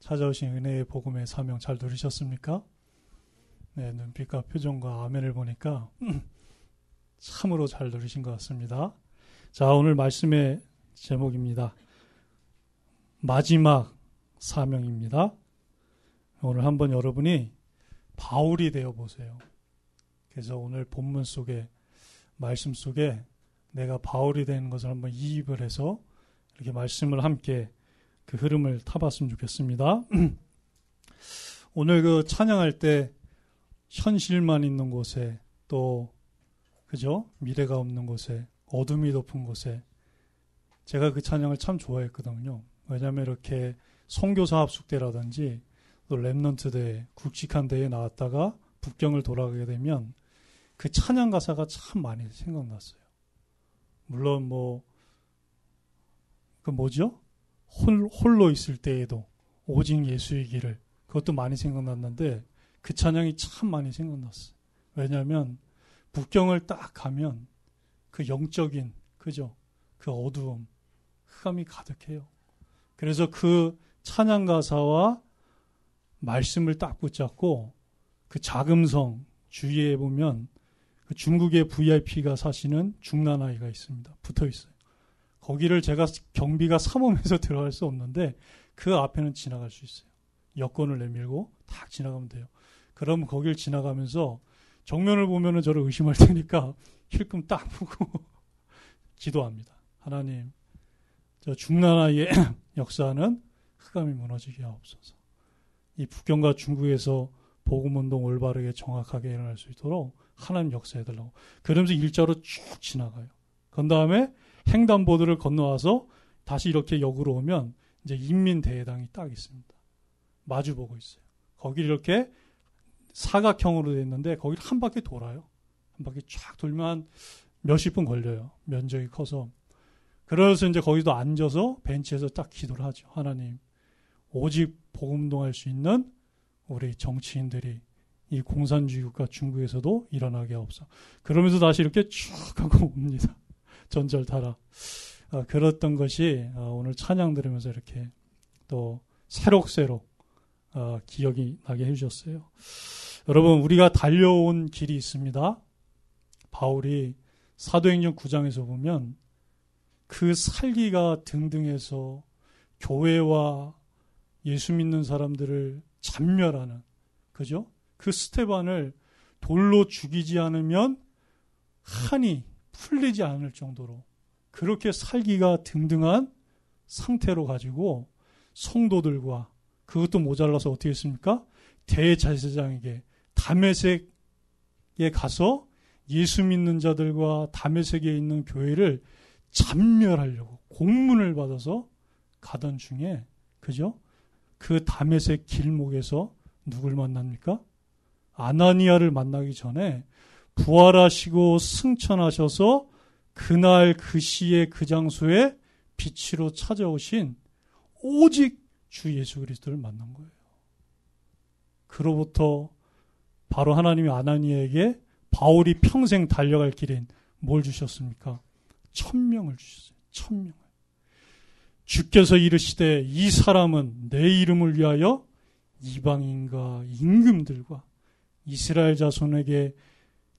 찾아오신 은혜의 복음의 사명 잘 누리셨습니까? 네, 눈빛과 표정과 아멘을 보니까 참으로 잘 누리신 것 같습니다. 자, 오늘 말씀의 제목입니다. 마지막 사명입니다. 오늘 한번 여러분이 바울이 되어 보세요. 그래서 오늘 본문 속에, 말씀 속에 내가 바울이 되는 것을 한번 이입을 해서 이렇게 말씀을 함께 그 흐름을 타봤으면 좋겠습니다. 오늘 그 찬양할 때 현실만 있는 곳에 또 그죠? 미래가 없는 곳에 어둠이 덮은 곳에 제가 그 찬양을 참 좋아했거든요. 왜냐하면 이렇게 선교사 합숙대라든지 또 렘넌트 대회, 굵직한 대회에 나왔다가 북경을 돌아가게 되면 그 찬양 가사가 참 많이 생각났어요. 물론 그 뭐죠? 홀로 있을 때에도 오직 예수의 길을, 그것도 많이 생각났는데 그 찬양이 참 많이 생각났어요. 왜냐하면 북경을 딱 가면 그 영적인, 그죠? 그 어두움, 흑암이 가득해요. 그래서 그 찬양 가사와 말씀을 딱 붙잡고 그 자금성 주위에 보면 그 중국의 VIP가 사시는 중난아이가 있습니다. 붙어 있어요. 거기를 제가 경비가 삼엄해서 들어갈 수 없는데 그 앞에는 지나갈 수 있어요. 여권을 내밀고 딱 지나가면 돼요. 그럼 거길 지나가면서 정면을 보면은 저를 의심할 테니까 힐끔 딱 보고 기도합니다. 하나님, 저 중난아이의 역사는 흑암이 무너지게 하옵소서. 이 북경과 중국에서 복음운동 올바르게 정확하게 일어날 수 있도록 하나님 역사해달라고. 그러면서 일자로 쭉 지나가요. 그 다음에 횡단보도를 건너와서 다시 이렇게 역으로 오면 이제 인민대회당이 딱 있습니다. 마주보고 있어요. 거기를 이렇게 사각형으로 되어 있는데 거기를 한 바퀴 돌아요. 한 바퀴 쫙 돌면 한 몇십 분 걸려요. 면적이 커서. 그래서 이제 거기도 앉아서 벤치에서 딱 기도를 하죠. 하나님, 오직 복음운동할 수 있는 우리 정치인들이 이 공산주의 국가 중국에서도 일어나게 하옵소서. 그러면서 다시 이렇게 쭉 하고 옵니다. 전절 타라. 그랬던 것이 오늘 찬양 들으면서 이렇게 또 새록새록 기억이 나게 해주셨어요. 여러분, 우리가 달려온 길이 있습니다. 바울이 사도행전 9장에서 보면 그 살기가 등등해서 교회와 예수 믿는 사람들을 잔멸하는, 그죠? 그 스테반을 돌로 죽이지 않으면 한이 풀리지 않을 정도로 그렇게 살기가 등등한 상태로 가지고 성도들과, 그것도 모자라서 어떻게 했습니까? 대제사장에게 다메섹에 가서 예수 믿는 자들과 다메섹에 있는 교회를 잔멸하려고 공문을 받아서 가던 중에, 그죠? 그 다메섹 길목에서 누굴 만납니까? 아나니아를 만나기 전에 부활하시고 승천하셔서 그날 그 시에 그 장소에 빛으로 찾아오신 오직 주 예수 그리스도를 만난 거예요. 그로부터 바로 하나님이 아나니아에게 바울이 평생 달려갈 길인 뭘 주셨습니까? 1000명을 주셨어요. 1000명을. 주께서 이르시되 이 사람은 내 이름을 위하여 이방인과 임금들과 이스라엘 자손에게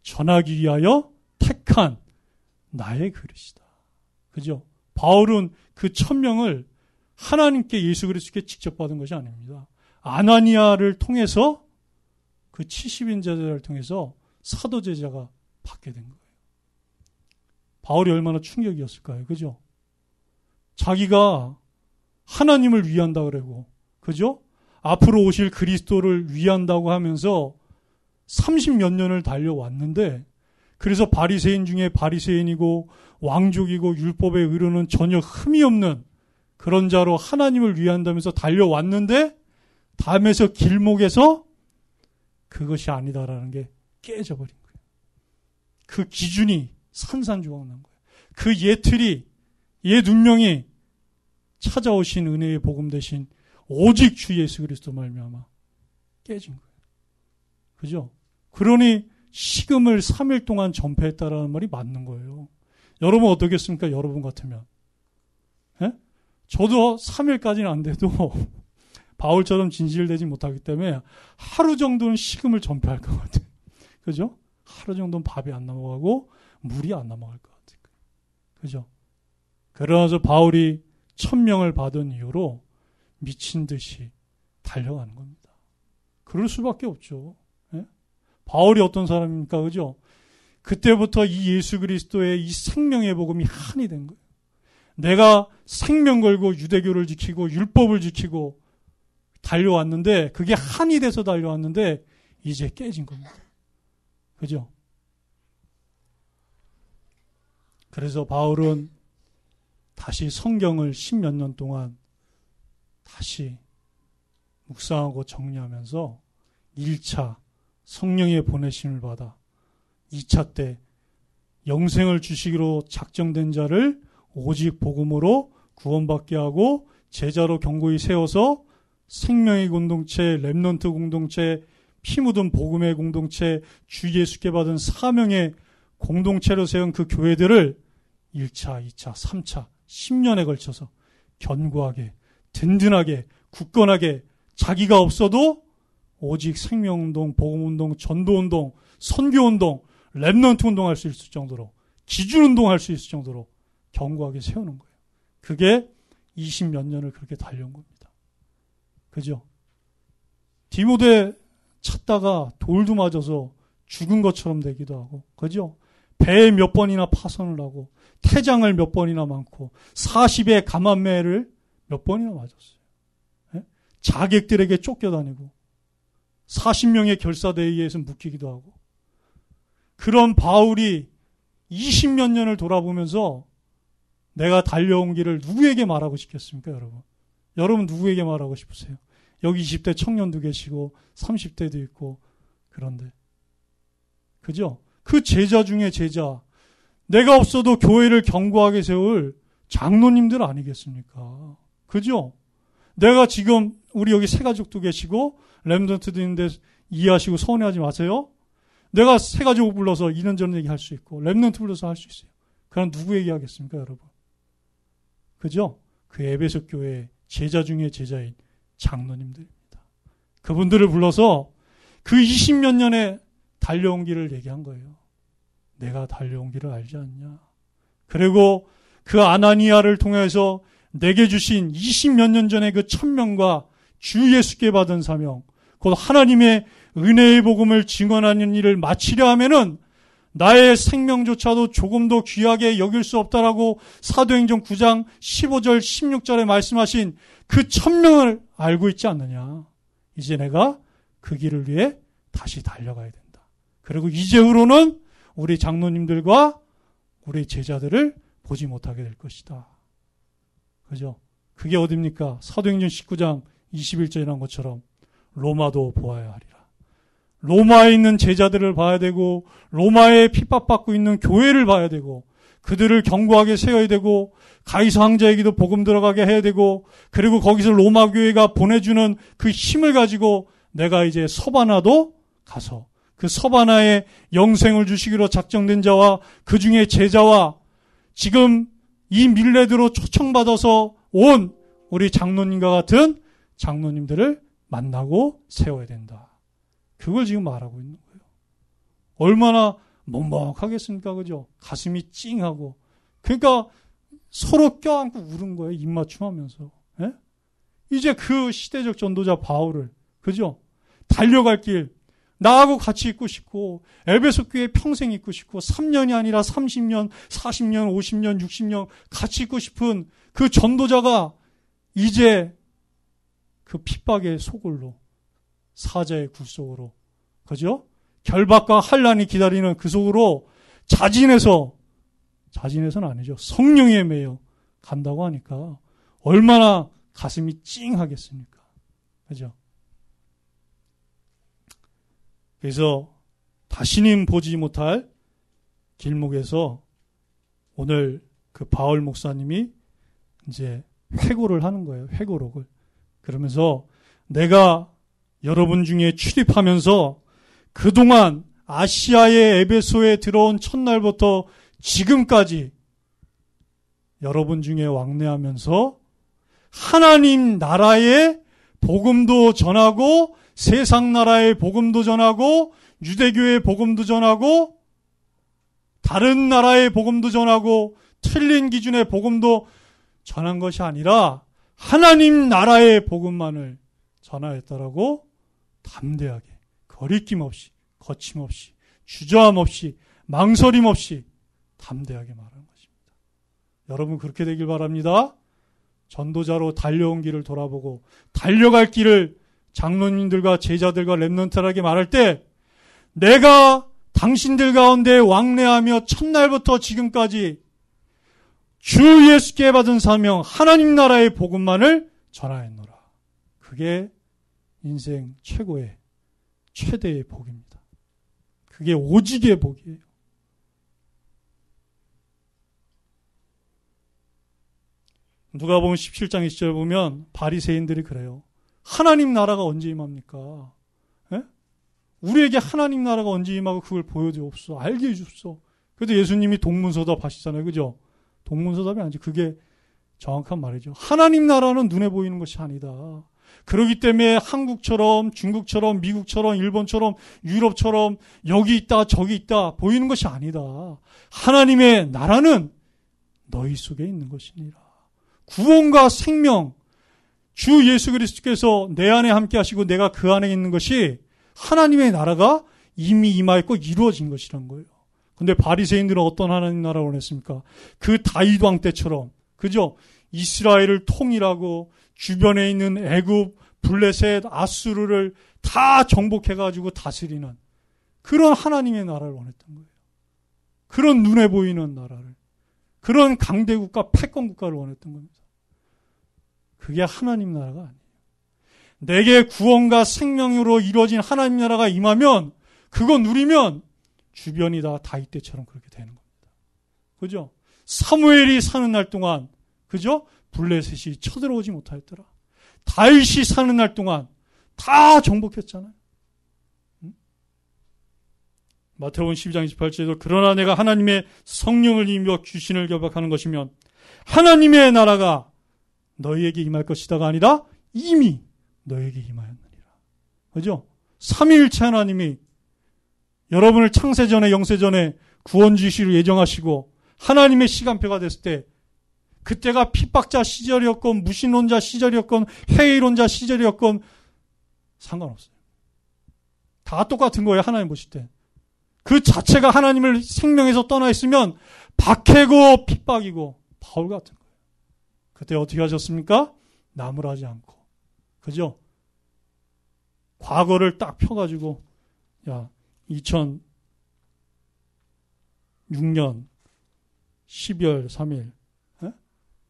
전하기 위하여 택한 나의 그릇이다. 그죠? 바울은 그 1000명을 하나님께, 예수 그리스도께 직접 받은 것이 아닙니다. 아나니아를 통해서, 그 70인 제자를 통해서 사도 제자가 받게 된 거예요. 바울이 얼마나 충격이었을까요? 그죠? 자기가 하나님을 위한다 그러고, 그죠? 앞으로 오실 그리스도를 위한다고 하면서 30몇 년을 달려왔는데, 그래서 바리새인 중에 바리새인이고 왕족이고 율법에 의로는 전혀 흠이 없는 그런 자로 하나님을 위한다면서 달려왔는데, 다음에서 길목에서 그것이 아니다라는 게 깨져버린 거예요. 그 기준이 산산조각 난 거예요. 그 예틀이, 옛 운명이 찾아오신 은혜의 복음 대신 오직 주 예수 그리스도 말미암아 깨진 거예요. 그죠? 그러니 식음을 3일 동안 전폐했다라는 말이 맞는 거예요. 여러분 어떻겠습니까? 여러분 같으면. 예? 저도 3일까지는 안 돼도 바울처럼 진실되지 못하기 때문에 하루 정도는 식음을 전폐할 것 같아요. 그죠? 하루 정도는 밥이 안 넘어가고 물이 안 넘어갈 것 같아요. 그죠? 그러면서 바울이 1000명을 받은 이후로 미친 듯이 달려가는 겁니다. 그럴 수밖에 없죠. 예? 바울이 어떤 사람입니까? 그죠? 그때부터 이 예수 그리스도의 이 생명의 복음이 한이 된 거예요. 내가 생명 걸고 유대교를 지키고 율법을 지키고 달려왔는데 그게 한이 돼서 달려왔는데 이제 깨진 겁니다. 그죠? 그래서 바울은 다시 성경을 10몇 년 동안 다시 묵상하고 정리하면서 1차 성령의 보내심을 받아 2차 때 영생을 주시기로 작정된 자를 오직 복음으로 구원받게 하고 제자로 견고히 세워서 생명의 공동체, 렘넌트 공동체, 피 묻은 복음의 공동체, 주 예수께 받은 사명의 공동체로 세운 그 교회들을 1차, 2차, 3차, 10년에 걸쳐서 견고하게, 든든하게, 굳건하게 자기가 없어도 오직 생명운동, 복음운동, 전도운동, 선교운동, 렘넌트 운동할 수 있을 정도로, 기준운동할 수 있을 정도로 견고하게 세우는 거예요. 그게 20몇 년을 그렇게 달려온 겁니다. 그죠? 디모데 찾다가 돌도 맞아서 죽은 것처럼 되기도 하고, 그죠? 배에 몇 번이나 파선을 하고, 태장을 몇 번이나 많고, 40의 감암매를 몇 번이나 맞았어요. 예? 자객들에게 쫓겨다니고, 40명의 결사대에 의해서 묶이기도 하고, 그런 바울이 20몇 년을 돌아보면서 내가 달려온 길을 누구에게 말하고 싶겠습니까, 여러분? 여러분 누구에게 말하고 싶으세요? 여기 20대 청년도 계시고 30대도 있고 그런데 그죠? 그 제자 중에 제자, 내가 없어도 교회를 견고하게 세울 장로님들 아니겠습니까? 그죠? 내가 지금 우리 여기 새가족도 계시고 렘넌트도 있는데 이해하시고 서운해하지 마세요. 내가 새가족 불러서 이런저런 얘기 할 수 있고 렘넌트 불러서 할 수 있어요. 그럼 누구 얘기하겠습니까, 여러분? 그죠? 그 에베소 교회의 제자 중에 제자인 장로님들입니다. 그분들을 불러서 그 20몇 년에 달려온 길을 얘기한 거예요. 내가 달려온 길을 알지 않냐? 그리고 그 아나니아를 통해서 내게 주신 20몇 년 전에 그 1000명과 주 예수께 받은 사명, 곧 하나님의 은혜의 복음을 증언하는 일을 마치려 하면은 나의 생명조차도 조금도 귀하게 여길 수 없다라고 사도행전 9장 15절 16절에 말씀하신 그 1000명을 알고 있지 않느냐. 이제 내가 그 길을 위해 다시 달려가야 된다. 그리고 이제후로는 우리 장로님들과 우리 제자들을 보지 못하게 될 것이다. 그죠? 그게 어딥니까? 사도행전 19장 21절이란 것처럼 로마도 보아야 하리라. 로마에 있는 제자들을 봐야 되고 로마에 핍박받고 있는 교회를 봐야 되고 그들을 견고하게 세워야 되고 가이사 황제에게도 복음 들어가게 해야 되고 그리고 거기서 로마 교회가 보내주는 그 힘을 가지고 내가 이제 서바나도 가서 그 서바나에 영생을 주시기로 작정된 자와 그 중에 제자와 지금 이 밀레드로 초청받아서 온 우리 장로님과 같은 장로님들을 만나고 세워야 된다. 그걸 지금 말하고 있는 거예요. 얼마나 먹먹하겠습니까? 그죠? 가슴이 찡하고. 그러니까 서로 껴안고 울은 거예요. 입맞춤하면서. 예? 이제 그 시대적 전도자 바울을, 그죠? 달려갈 길, 나하고 같이 있고 싶고, 에베소 교회 평생 있고 싶고, 3년이 아니라 30년, 40년, 50년, 60년 같이 있고 싶은 그 전도자가 이제 그 핍박의 소굴로, 사자의 굴 속으로, 그죠? 결박과 환난이 기다리는 그 속으로 자진해서는 아니죠. 성령에 매여 간다고 하니까 얼마나 가슴이 찡하겠습니까? 그죠? 그래서 다시는 보지 못할 길목에서 오늘 그 바울 목사님이 이제 회고를 하는 거예요. 회고록을. 그러면서 내가 여러분 중에 출입하면서 그동안 아시아의 에베소에 들어온 첫날부터 지금까지 여러분 중에 왕래하면서 하나님 나라의 복음도 전하고 세상 나라의 복음도 전하고 유대교의 복음도 전하고 다른 나라의 복음도 전하고 틀린 기준의 복음도 전한 것이 아니라 하나님 나라의 복음만을 전하였다라고 담대하게 거리낌 없이 거침없이 주저함 없이 망설임 없이 담대하게 말하는 것입니다. 여러분 그렇게 되길 바랍니다. 전도자로 달려온 길을 돌아보고 달려갈 길을 장로님들과 제자들과 렘넌트에게 말할 때 내가 당신들 가운데 왕래하며 첫날부터 지금까지 주 예수께 받은 사명 하나님 나라의 복음만을 전하였노라. 그게 인생 최고의 최대의 복입니다. 그게 오직의 복이에요. 누가복음 17장 20절 보면 바리새인들이 그래요. 하나님 나라가 언제 임합니까? 에? 우리에게 하나님 나라가 언제 임하고 그걸 보여주옵소. 알게 해주옵소. 그래도 예수님이 동문서답 하시잖아요. 그죠? 동문서답이 아니지. 그게 정확한 말이죠. 하나님 나라는 눈에 보이는 것이 아니다. 그렇기 때문에 한국처럼 중국처럼 미국처럼 일본처럼 유럽처럼 여기 있다 저기 있다 보이는 것이 아니다. 하나님의 나라는 너희 속에 있는 것이니라. 구원과 생명, 주 예수 그리스도께서 내 안에 함께 하시고 내가 그 안에 있는 것이 하나님의 나라가 이미 임하였고 이루어진 것이란 거예요. 근데 바리새인들은 어떤 하나님 나라를 원했습니까? 그 다윗 왕 때처럼, 그죠? 이스라엘을 통일하고 주변에 있는 애굽, 블레셋, 아수르를 다 정복해가지고 다스리는 그런 하나님의 나라를 원했던 거예요. 그런 눈에 보이는 나라를, 그런 강대국가, 패권국가를 원했던 겁니다. 그게 하나님 나라가 아니에요. 내게 구원과 생명으로 이루어진 하나님 나라가 임하면 그거 누리면 주변이 다 다윗 때처럼 그렇게 되는 겁니다. 그죠? 사무엘이 사는 날 동안, 그죠? 블레셋이 쳐들어오지 못하였더라. 다윗이 사는 날 동안 다 정복했잖아요. 마태복음 12장 28절에도 그러나 내가 하나님의 성령을 입어 귀신을 결박하는 것이면 하나님의 나라가 너희에게 임할 것이다가 아니라 이미 너희에게 임하였느니라. 그죠? 삼위일체 하나님이 여러분을 창세전에 영세전에 구원주시로 예정하시고 하나님의 시간표가 됐을 때 그때가 핍박자 시절이었건 무신론자 시절이었건 회의론자 시절이었건 상관없어요. 다 똑같은 거예요. 하나님 보실 때. 그 자체가 하나님을 생명에서 떠나 있으면 박해고 핍박이고 바울 같은 거예요. 그때 어떻게 하셨습니까? 나무라지 않고. 그죠? 과거를 딱 펴가지고 야 2006년 12월 3일 에?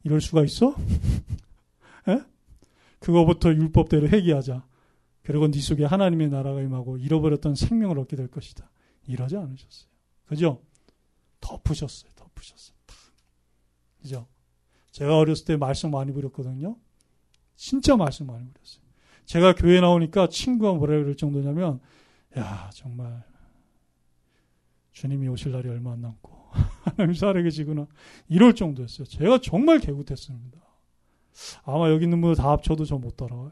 이럴 수가 있어? 에? 그거부터 율법대로 회개하자. 그리고 네 속에 하나님의 나라가 임하고 잃어버렸던 생명을 얻게 될 것이다. 이러지 않으셨어요. 그죠? 덮으셨어요. 그죠? 제가 어렸을 때 말씀 많이 부렸거든요. 진짜 말씀 많이 부렸어요. 제가 교회 나오니까 친구가 뭐라 그럴 정도냐면 야 정말 주님이 오실 날이 얼마 안 남고 하나님 살아계시구나 이럴 정도였어요. 제가 정말 개굿했습니다. 아마 여기 있는 분들 다 합쳐도 저 못 따라와요.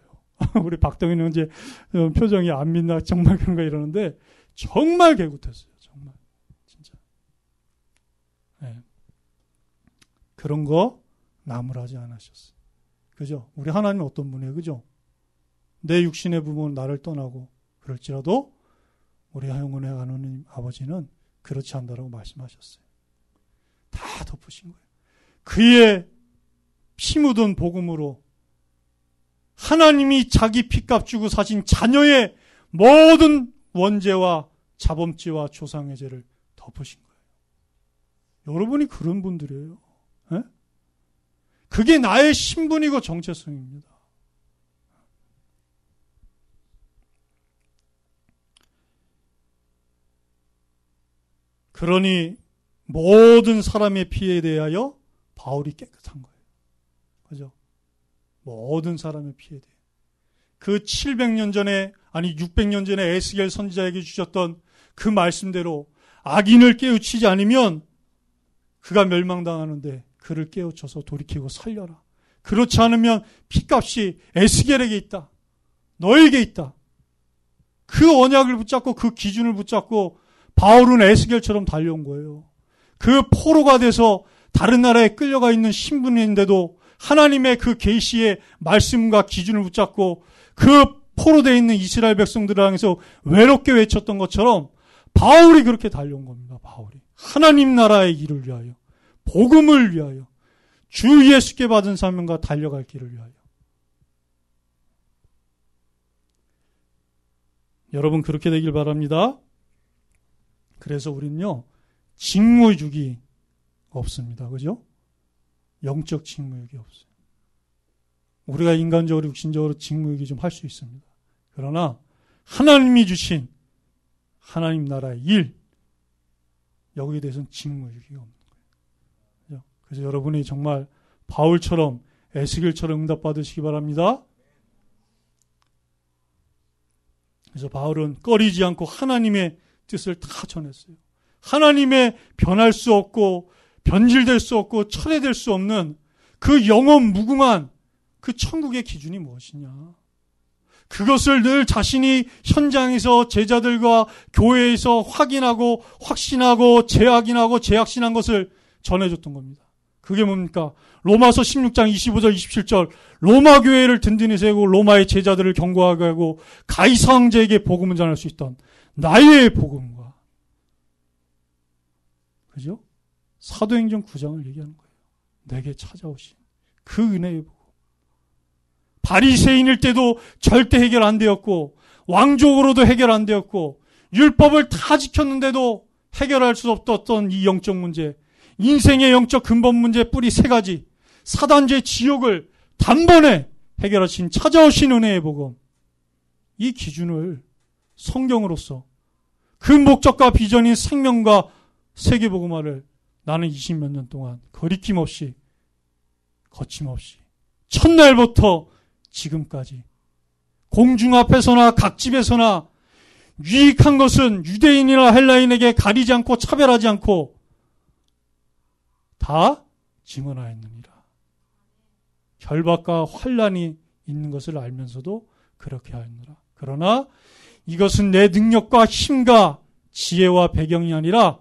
우리 박동희는 이제 표정이 안 믿나 정말 그런가 이러는데 정말 개굿했어요. 정말 진짜. 네. 그런 거 나무라지 않으셨어요. 그죠? 우리 하나님은 어떤 분이에요? 그죠? 내 육신의 부모는 나를 떠나고 그럴지라도 우리 영혼의 하나님 아버지는 그렇지 않다라고 말씀하셨어요. 다 덮으신 거예요. 그의 피 묻은 복음으로 하나님이 자기 피값 주고 사신 자녀의 모든 원죄와 자범죄와 조상의 죄를 덮으신 거예요. 여러분이 그런 분들이에요. 에? 그게 나의 신분이고 정체성입니다. 그러니 모든 사람의 피에 대하여 바울이 깨끗한 거예요. 그죠? 모든 사람의 피에 대해. 그 700년 전에, 아니 600년 전에 에스겔 선지자에게 주셨던 그 말씀대로 악인을 깨우치지 않으면 그가 멸망당하는데 그를 깨우쳐서 돌이키고 살려라. 그렇지 않으면 피값이 에스겔에게 있다. 너에게 있다. 그 언약을 붙잡고 그 기준을 붙잡고 바울은 에스겔처럼 달려온 거예요. 그 포로가 돼서 다른 나라에 끌려가 있는 신분인데도 하나님의 그 계시의 말씀과 기준을 붙잡고 그 포로되어 있는 이스라엘 백성들을 향해서 외롭게 외쳤던 것처럼 바울이 그렇게 달려온 겁니다. 바울이. 하나님 나라의 일을 위하여, 복음을 위하여, 주 예수께 받은 사명과 달려갈 길을 위하여. 여러분 그렇게 되길 바랍니다. 그래서 우리는요, 직무유기 없습니다. 그죠? 영적 직무유기 없어요. 우리가 인간적으로 육신적으로 직무유기 좀 할 수 있습니다. 그러나 하나님이 주신 하나님 나라의 일, 여기에 대해서는 직무유기가 없는 거예요. 그래서 여러분이 정말 바울처럼 에스겔처럼 응답받으시기 바랍니다. 그래서 바울은 꺼리지 않고 하나님의 뜻을 다 전했어요. 하나님의 변할 수 없고 변질될 수 없고 철회될 수 없는 그 영원 무궁한 그 천국의 기준이 무엇이냐. 그것을 늘 자신이 현장에서 제자들과 교회에서 확인하고 확신하고 재확인하고 재확신한 것을 전해줬던 겁니다. 그게 뭡니까? 로마서 16장 25절 27절 로마 교회를 든든히 세우고 로마의 제자들을 경고하게 하고 가이사 황제에게 복음을 전할 수 있던 나의 복음과, 그죠? 사도행전 9장을 얘기하는 거예요. 내게 찾아오신 그 은혜의 복음. 바리새인일 때도 절대 해결 안 되었고 왕족으로도 해결 안 되었고 율법을 다 지켰는데도 해결할 수 없었던 이 영적 문제, 인생의 영적 근본 문제 뿌리 세 가지, 사단죄 지옥을 단번에 해결하신 찾아오신 은혜의 복음, 이 기준을 성경으로서 그 목적과 비전인 생명과 세계복음화를 나는 20몇 년 동안 거리낌 없이 거침없이 첫날부터 지금까지 공중 앞에서나 각 집에서나 유익한 것은 유대인이나 헬라인에게 가리지 않고 차별하지 않고 다 증언하였느니라. 결박과 환난이 있는 것을 알면서도 그렇게 하였느라. 그러나 이것은 내 능력과 힘과 지혜와 배경이 아니라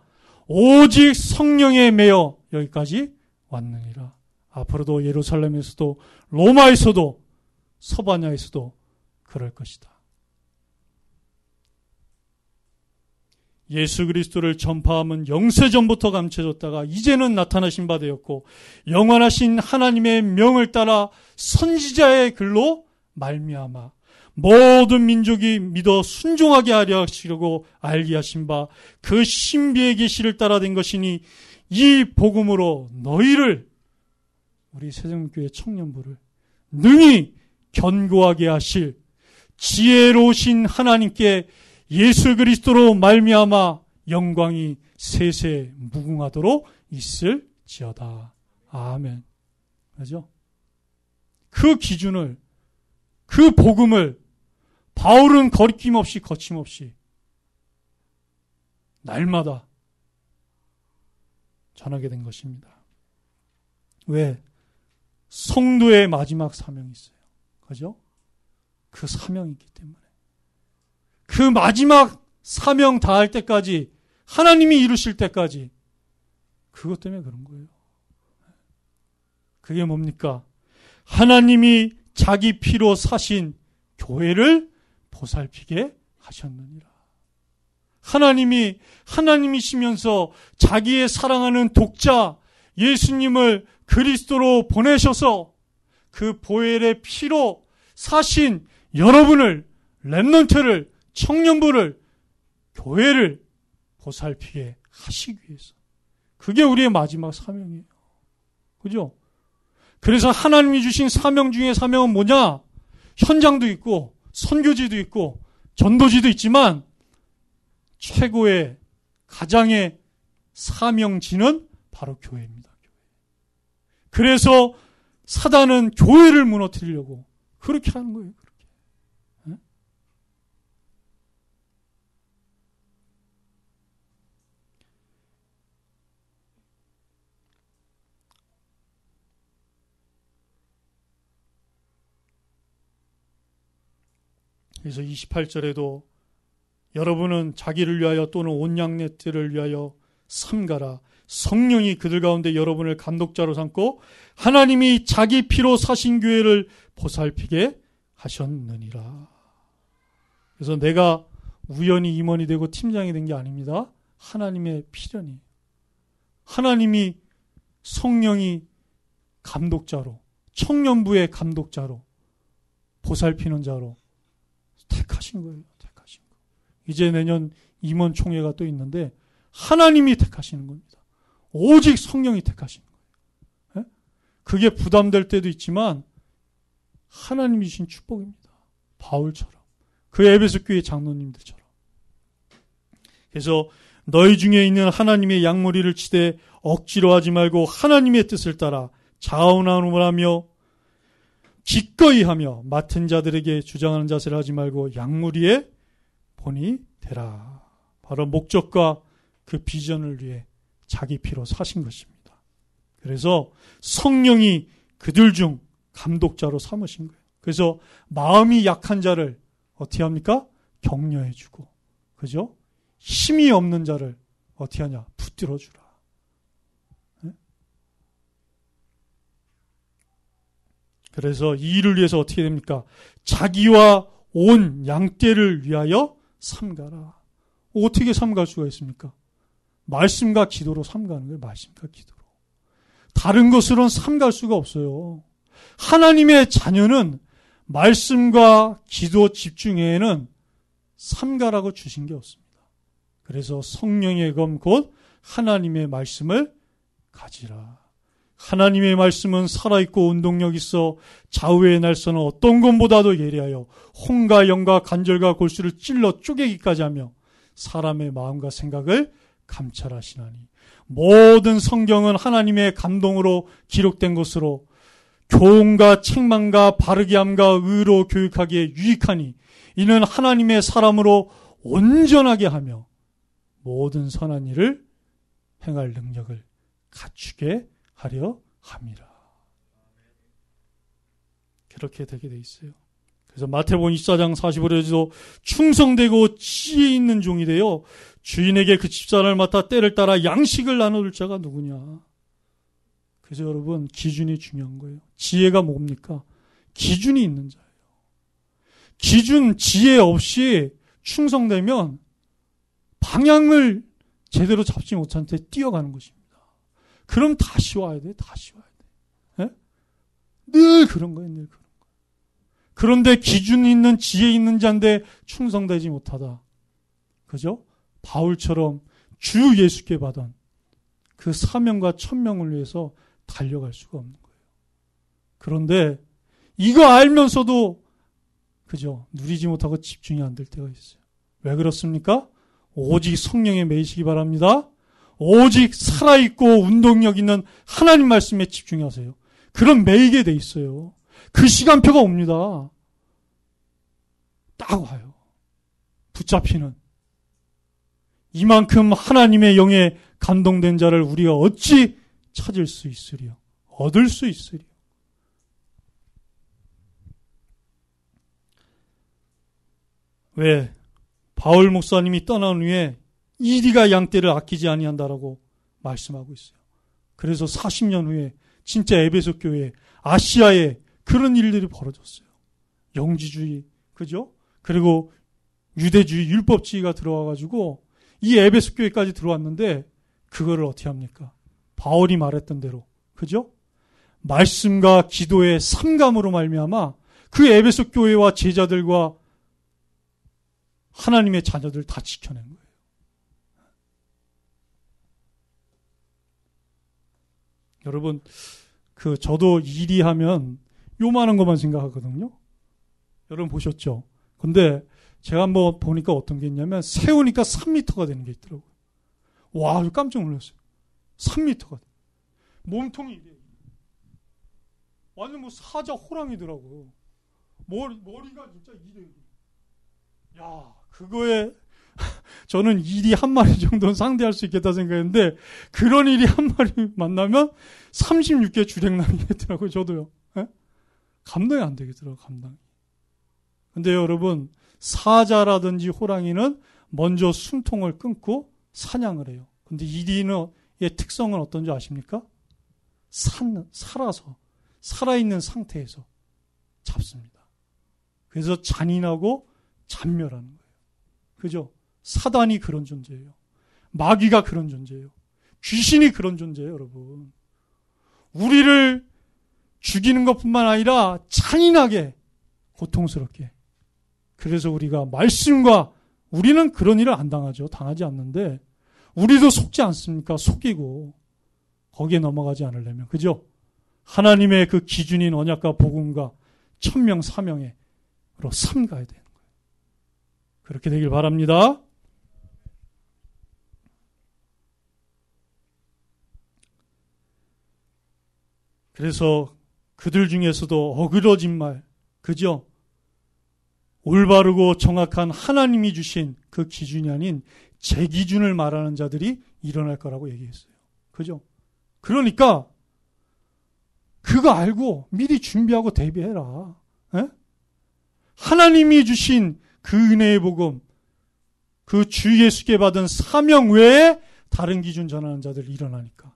오직 성령에 매여 여기까지 왔느니라. 앞으로도 예루살렘에서도 로마에서도 서바냐에서도 그럴 것이다. 예수 그리스도를 전파함은 영세전부터 감춰졌다가 이제는 나타나신 바 되었고 영원하신 하나님의 명을 따라 선지자의 글로 말미암아 모든 민족이 믿어 순종하게 하려 하시려고 알게 하신 바 그 신비의 계시를 따라 된 것이니 이 복음으로 너희를, 우리 새정교회 청년부를 능히 견고하게 하실 지혜로우신 하나님께 예수 그리스도로 말미암아 영광이 세세 무궁하도록 있을지어다. 아멘. 그죠? 그 기준을, 그 복음을 바울은 거리낌 없이 거침없이 날마다 전하게 된 것입니다. 왜? 성도의 마지막 사명이 있어요. 그죠? 그 사명이 있기 때문에. 그 마지막 사명 다할 때까지, 하나님이 이루실 때까지, 그것 때문에 그런 거예요. 그게 뭡니까? 하나님이 자기 피로 사신 교회를 보살피게 하셨느니라. 하나님이시면서 자기의 사랑하는 독자 예수님을 그리스도로 보내셔서 그 보혈의 피로 사신 여러분을, 렘넌트를, 청년부를, 교회를 보살피게 하시기 위해서. 그게 우리의 마지막 사명이에요. 그죠? 그래서 하나님이 주신 사명 중에 사명은 뭐냐? 현장도 있고 선교지도 있고 전도지도 있지만 최고의 가장의 사명지는 바로 교회입니다. 그래서 사단은 교회를 무너뜨리려고 그렇게 하는 거예요. 그렇게. 네? 그래서 28절에도 여러분은 자기를 위하여 또는 온 양떼를 위하여 삼가라. 성령이 그들 가운데 여러분을 감독자로 삼고 하나님이 자기 피로 사신 교회를 보살피게 하셨느니라. 그래서 내가 우연히 임원이 되고 팀장이 된 게 아닙니다. 하나님의 필연이. 하나님이 성령이 감독자로, 청년부의 감독자로, 보살피는 자로 택하신 거예요. 택하신 거. 이제 내년 임원 총회가 또 있는데 하나님이 택하시는 겁니다. 오직 성령이 택하시는 거예요. 그게 부담될 때도 있지만 하나님이 주신 축복입니다. 바울처럼. 그 에베소 교회 장로님들처럼. 그래서 너희 중에 있는 하나님의 양무리를 치되 억지로 하지 말고 하나님의 뜻을 따라 자원함을 하며 기꺼이 하며 맡은 자들에게 주장하는 자세를 하지 말고 양무리의 본이 되라. 바로 목적과 그 비전을 위해 자기 피로 사신 것입니다. 그래서 성령이 그들 중 감독자로 삼으신 거예요. 그래서 마음이 약한 자를 어떻게 합니까? 격려해주고, 그죠? 힘이 없는 자를 어떻게 하냐? 붙들어주라. 네? 그래서 이 일을 위해서 어떻게 됩니까? 자기와 온 양떼를 위하여 삼가라. 어떻게 삼갈 수가 있습니까? 말씀과 기도로 삼가는 거예요. 말씀과 기도로. 다른 것으로는 삼갈 수가 없어요. 하나님의 자녀는 말씀과 기도 집중에는 삼가라고 주신 게 없습니다. 그래서 성령의 검 곧 하나님의 말씀을 가지라. 하나님의 말씀은 살아있고 운동력 있어 좌우의 날서는 어떤 것보다도 예리하여 혼과 영과 관절과 골수를 찔러 쪼개기까지 하며 사람의 마음과 생각을 감찰하시나니. 모든 성경은 하나님의 감동으로 기록된 것으로 교훈과 책망과 바르게 함과 의로 교육하기에 유익하니 이는 하나님의 사람으로 온전하게 하며 모든 선한 일을 행할 능력을 갖추게 하려 함이라. 그렇게 되게 돼 있어요. 그래서 마태복음 24장 45절에도 충성되고 지혜 있는 종이 되어 주인에게 그 집사람을 맡아 때를 따라 양식을 나눠줄 자가 누구냐. 그래서 여러분 기준이 중요한 거예요. 지혜가 뭡니까? 기준이 있는 자예요. 기준, 지혜 없이 충성되면 방향을 제대로 잡지 못한 채 뛰어가는 것입니다. 그럼 다시 와야 돼. 다시 와야 돼. 네? 늘 그런 거예요. 늘 그런 거예요. 그런데 기준 있는 지혜 있는 자인데 충성되지 못하다. 그죠? 바울처럼 주 예수께 받은 그 사명과 천명을 위해서 달려갈 수가 없는 거예요. 그런데 이거 알면서도 그죠? 누리지 못하고 집중이 안 될 때가 있어요. 왜 그렇습니까? 오직 성령에 매이시기 바랍니다. 오직 살아있고 운동력 있는 하나님 말씀에 집중하세요. 그럼 매이게 돼 있어요. 그 시간표가 옵니다. 딱 와요. 붙잡히는. 이만큼 하나님의 영에 감동된 자를 우리가 어찌 찾을 수 있으리요? 얻을 수 있으리요? 왜? 바울 목사님이 떠난 후에 이리가 양떼를 아끼지 아니한다라고 말씀하고 있어요. 그래서 40년 후에 진짜 에베소 교회, 아시아에 그런 일들이 벌어졌어요. 영지주의, 그죠? 그리고 유대주의, 율법주의가 들어와가지고 이 에베소 교회까지 들어왔는데 그거를 어떻게 합니까? 바울이 말했던 대로, 그죠? 말씀과 기도의 삼감으로 말미암아 그 에베소 교회와 제자들과 하나님의 자녀들 다 지켜낸 거예요. 여러분, 저도 일이 하면 요만한 것만 생각하거든요. 여러분 보셨죠? 근데 제가 한번 보니까 어떤 게 있냐면 세우니까 3m가 되는 게 있더라고요. 와, 깜짝 놀랐어요. 3m가 돼. 몸통이 이래. 완전 사자 호랑이더라고요. 머리가 진짜 이래. 야, 그거에 저는 일이 한 마리 정도는 상대할 수 있겠다 생각했는데 그런 일이 한 마리 만나면 36개 주랭랑이겠더라고요. 저도요. 에? 감당이 안 되겠더라고요. 감당이. 근데 여러분 사자라든지 호랑이는 먼저 숨통을 끊고 사냥을 해요. 근데 이리의 특성은 어떤지 아십니까? 살아있는 상태에서 잡습니다. 그래서 잔인하고 잔멸하는 거예요. 그죠? 사단이 그런 존재예요. 마귀가 그런 존재예요. 귀신이 그런 존재예요, 여러분. 우리를 죽이는 것뿐만 아니라 잔인하게, 고통스럽게. 그래서 우리가 말씀과 우리는 그런 일을 안 당하죠. 당하지 않는데 우리도 속지 않습니까? 속이고 거기에 넘어가지 않으려면. 그죠? 하나님의 그 기준인 언약과 복음과 천명 사명으로 삼가야 되는 거예요. 그렇게 되길 바랍니다. 그래서 그들 중에서도 어그러진 말, 그죠? 올바르고 정확한 하나님이 주신 그 기준이 아닌 제 기준을 말하는 자들이 일어날 거라고 얘기했어요. 그죠? 그러니까 그거 알고 미리 준비하고 대비해라. 에? 하나님이 주신 그 은혜의 복음, 그 주 예수께 받은 사명 외에 다른 기준 전하는 자들이 일어나니까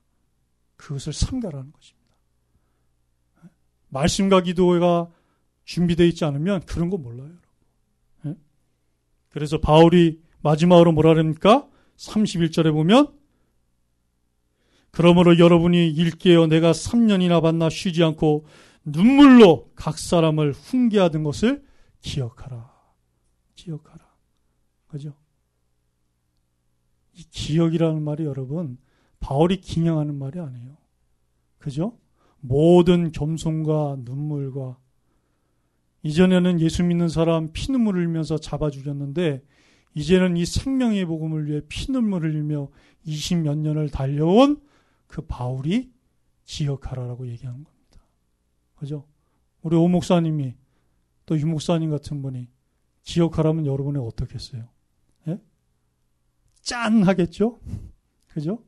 그것을 삼가라는 것입니다. 말씀과 기도가 준비되어 있지 않으면 그런 거 몰라요. 예? 그래서 바울이 마지막으로 뭐라 합니까? 31절에 보면 그러므로 여러분이 일깨어 내가 3년이나 받나 쉬지 않고 눈물로 각 사람을 훈계하던 것을 기억하라. 기억하라. 그죠? 이 기억이라는 말이 여러분 바울이 기념하는 말이 아니에요. 그죠? 모든 겸손과 눈물과 이전에는 예수 믿는 사람 피눈물을 흘리면서 잡아 죽였는데 이제는 이 생명의 복음을 위해 피눈물을 흘리며 20몇 년을 달려온 그 바울이 기억하라라고 얘기하는 겁니다. 그죠? 우리 오 목사님이 또 유 목사님 같은 분이 기억하라면 여러분이 어떻겠어요? 예? 짠 하겠죠? 그죠?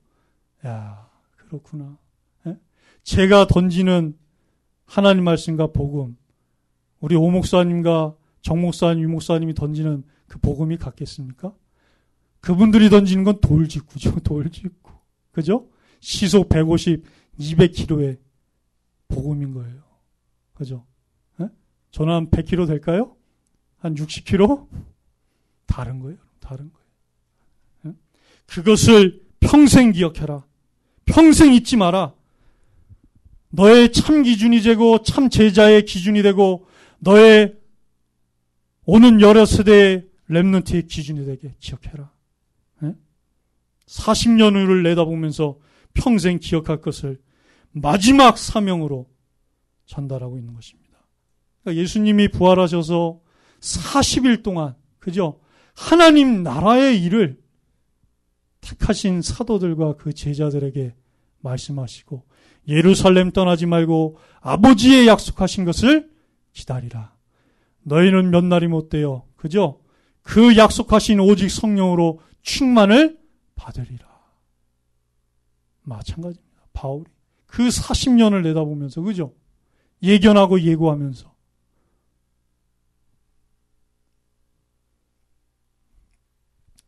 야, 그렇구나. 예? 제가 던지는 하나님 말씀과 복음, 우리 오 목사님과 정 목사님, 유 목사님이 던지는 그 복음이 같겠습니까? 그분들이 던지는 건 돌직구죠. 돌직구. 그죠? 시속 150, 200km의 복음인 거예요. 그죠? 예? 저는 한 100km 될까요? 한 60km? 다른 거예요. 다른 거예요. 예? 그것을 평생 기억해라. 평생 잊지 마라. 너의 참 기준이 되고 참 제자의 기준이 되고 너의 오는 여러 세대의 렘넌트의 기준이 되게 기억해라. 예? 40년 후를 내다보면서 평생 기억할 것을 마지막 사명으로 전달하고 있는 것입니다. 그러니까 예수님이 부활하셔서 40일 동안 그죠? 하나님 나라의 일을 택하신 사도들과 그 제자들에게 말씀하시고 예루살렘 떠나지 말고 아버지의 약속하신 것을 기다리라. 너희는 몇 날이 못 되어 그죠? 그 약속하신 오직 성령으로 충만을 받으리라. 마찬가지입니다. 바울이 그 40년을 내다보면서 그죠? 예견하고 예고하면서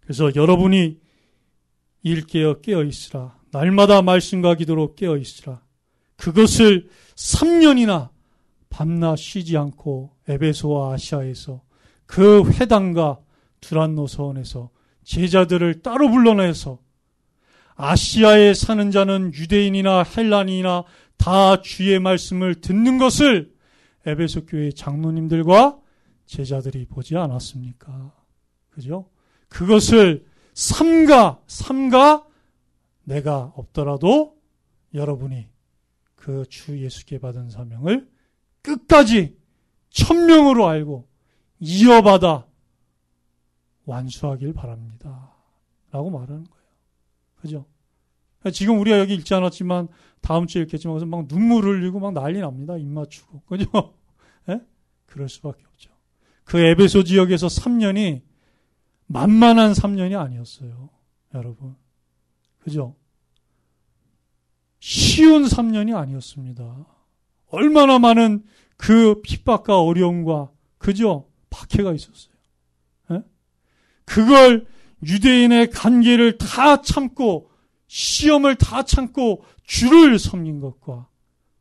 그래서 여러분이 일깨어 깨어있으라. 날마다 말씀과 기도로 깨어있으라. 그것을 3년이나 밤낮 쉬지 않고 에베소와 아시아에서 그 회당과 두란노 서원에서 제자들을 따로 불러내서 아시아에 사는 자는 유대인이나 헬라인이나 다 주의 말씀을 듣는 것을 에베소 교회 장로님들과 제자들이 보지 않았습니까? 그죠? 그것을 삼가 내가 없더라도 여러분이 그 주 예수께 받은 사명을 끝까지 천명으로 알고 이어받아 완수하길 바랍니다. 라고 말하는 거예요. 그죠? 지금 우리가 여기 읽지 않았지만 다음 주에 읽겠지만 그래서 막 눈물을 흘리고 막 난리 납니다. 입 맞추고. 그죠? 예? 그럴 수밖에 없죠. 그 에베소 지역에서 3년이 만만한 3년이 아니었어요. 여러분. 그죠? 쉬운 3년이 아니었습니다. 얼마나 많은 그 핍박과 어려움과 그죠? 박해가 있었어요. 그걸 유대인의 관계를 다 참고 시험을 다 참고 주를 섬긴 것과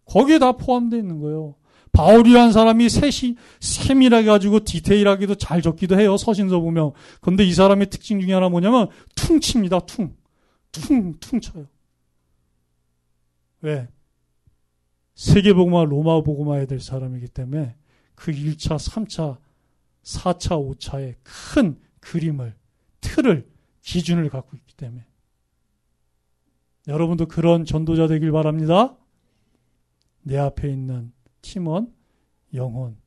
거기에 다 포함되어 있는 거예요. 바울이라는 사람이 세밀하게 가지고 디테일하게도 잘 적기도 해요. 서신서 보면. 그런데 이 사람의 특징 중에 하나 뭐냐면 퉁칩니다. 퉁 쳐요. 왜? 세계복음화 로마 복음화 해야 될 사람이기 때문에 그 1차, 3차, 4차, 5차의 큰 그림을, 틀을, 기준을 갖고 있기 때문에 여러분도 그런 전도자 되길 바랍니다. 내 앞에 있는 팀원, 영혼,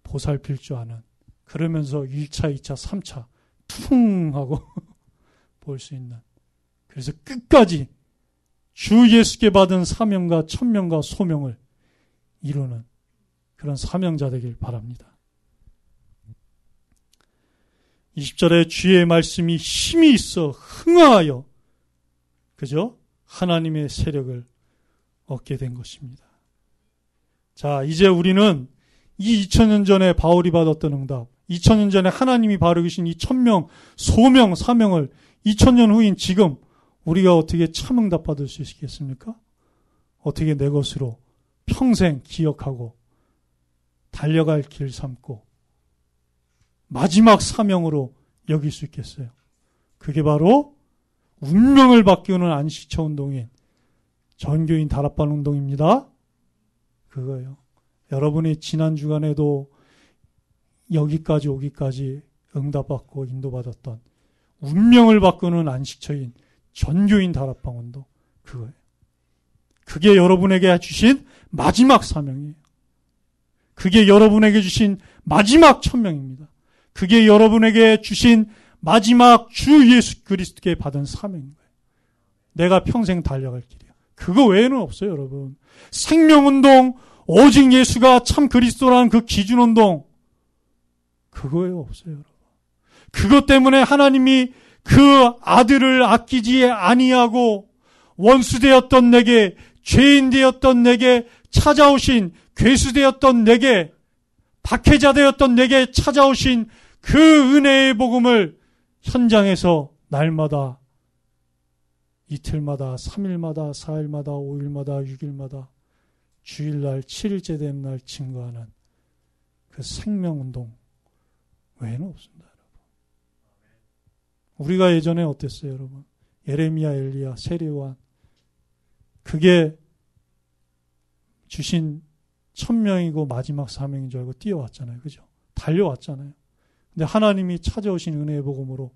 보살필 줄 아는, 그러면서 1차, 2차, 3차 퉁 하고 볼 수 있는, 그래서 끝까지 주 예수께 받은 사명과 천명과 소명을 이루는 그런 사명자 되길 바랍니다. 20절에 주의 말씀이 힘이 있어 흥하여, 그죠? 하나님의 세력을 얻게 된 것입니다. 자, 이제 우리는 이 2000년 전에 바울이 받았던 응답, 2000년 전에 하나님이 바로 계신 이 천명, 소명, 사명을 2000년 후인 지금 우리가 어떻게 참 응답 받을 수 있겠습니까? 어떻게 내 것으로 평생 기억하고 달려갈 길 삼고 마지막 사명으로 여길 수 있겠어요? 그게 바로 운명을 바꾸는 안식처 운동인 전교인 다락방 운동입니다. 그거예요. 여러분이 지난 주간에도 여기까지 오기까지 응답받고 인도받았던 운명을 바꾸는 안식처인 전교인 다락방 운동, 그거예요. 그게 여러분에게 주신 마지막 사명이에요. 그게 여러분에게 주신 마지막 천명입니다. 그게 여러분에게 주신 마지막 주 예수 그리스도께 받은 사명인 거예요. 내가 평생 달려갈 길이야. 그거 외에는 없어요, 여러분. 생명운동, 오직 예수가 참 그리스도라는 그 기준운동, 그거에 없어요, 여러분. 그것 때문에 하나님이 그 아들을 아끼지 아니하고 원수되었던 내게, 죄인되었던 내게 찾아오신, 괴수되었던 내게, 박해자되었던 내게 찾아오신 그 은혜의 복음을 현장에서 날마다, 이틀마다, 3일마다, 4일마다, 5일마다, 6일마다, 주일날, 7일째 되는 날 증거하는 그 생명운동 외에는 없습니다, 여러분. 우리가 예전에 어땠어요, 여러분? 예레미야, 엘리야, 세례요한, 그게 주신 천명이고 마지막 사명인 줄 알고 뛰어왔잖아요. 그죠? 달려왔잖아요. 근데 하나님이 찾아오신 은혜의 복음으로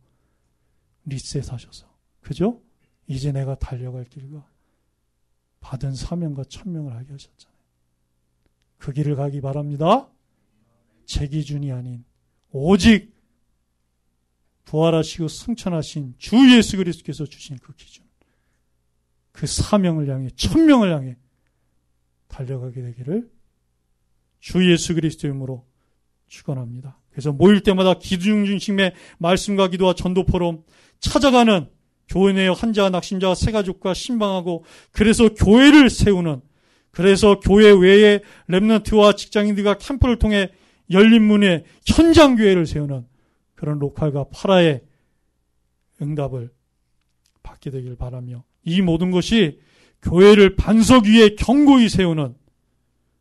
리셋하셔서, 그죠? 이제 내가 달려갈 길과 받은 사명과 천명을 하게 하셨잖아요. 그 길을 가기 바랍니다. 제 기준이 아닌 오직 부활하시고 승천하신 주 예수 그리스도께서 주신 그 기준, 그 사명을 향해, 천명을 향해 달려가게 되기를 주 예수 그리스도 이름으로 축원합니다. 그래서 모일 때마다 기둥 중심의 말씀과 기도와 전도 포럼 찾아가는 교회 내 환자와 낙심자와 새가족과 신방하고, 그래서 교회를 세우는, 그래서 교회 외에 렘넌트와 직장인들과 캠프를 통해 열린 문에 현장 교회를 세우는 그런 로컬과 파라의 응답을 받게 되길 바라며, 이 모든 것이 교회를 반석 위에 견고히 세우는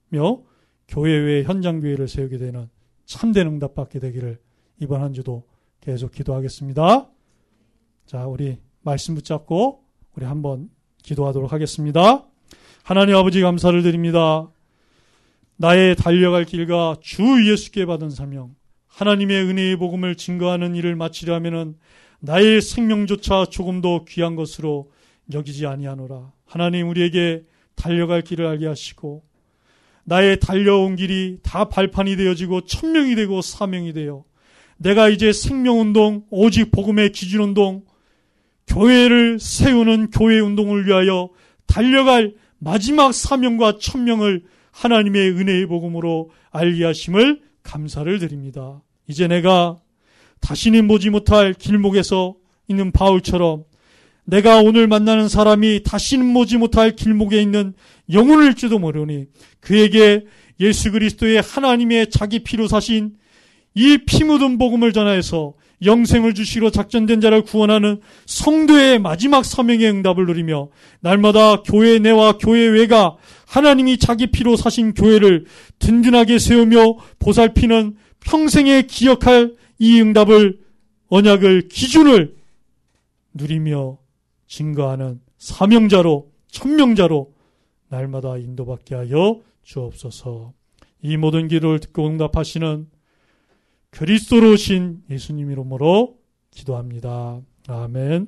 며 교회 외에 현장 교회를 세우게 되는 참된 응답 받게 되기를 이번 한 주도 계속 기도하겠습니다. 자, 우리 말씀 붙잡고 우리 한번 기도하도록 하겠습니다. 하나님 아버지 감사를 드립니다. 나의 달려갈 길과 주 예수께 받은 사명, 하나님의 은혜의 복음을 증거하는 일을 마치려 하면은 나의 생명조차 조금도 귀한 것으로 여기지 아니하노라. 하나님, 우리에게 달려갈 길을 알게 하시고 나의 달려온 길이 다 발판이 되어지고 천명이 되고 사명이 되어 내가 이제 생명운동, 오직 복음의 기준운동, 교회를 세우는 교회운동을 위하여 달려갈 마지막 사명과 천명을 하나님의 은혜의 복음으로 알게 하심을 감사를 드립니다. 이제 내가 다시는 보지 못할 길목에서 있는 바울처럼 내가 오늘 만나는 사람이 다시는 보지 못할 길목에 있는 영혼일지도 모르니 그에게 예수 그리스도의 하나님의 자기 피로 사신 이 피 묻은 복음을 전하여서 영생을 주시러 작전된 자를 구원하는 성도의 마지막 사명의 응답을 누리며 날마다 교회 내와 교회 외가 하나님이 자기 피로 사신 교회를 든든하게 세우며 보살피는 평생에 기억할 이 응답을, 언약을, 기준을 누리며 증거하는 사명자로, 천명자로 날마다 인도받게 하여 주옵소서. 이 모든 기도를 듣고 응답하시는 그리스도로 오신 예수님 이름으로 기도합니다. 아멘.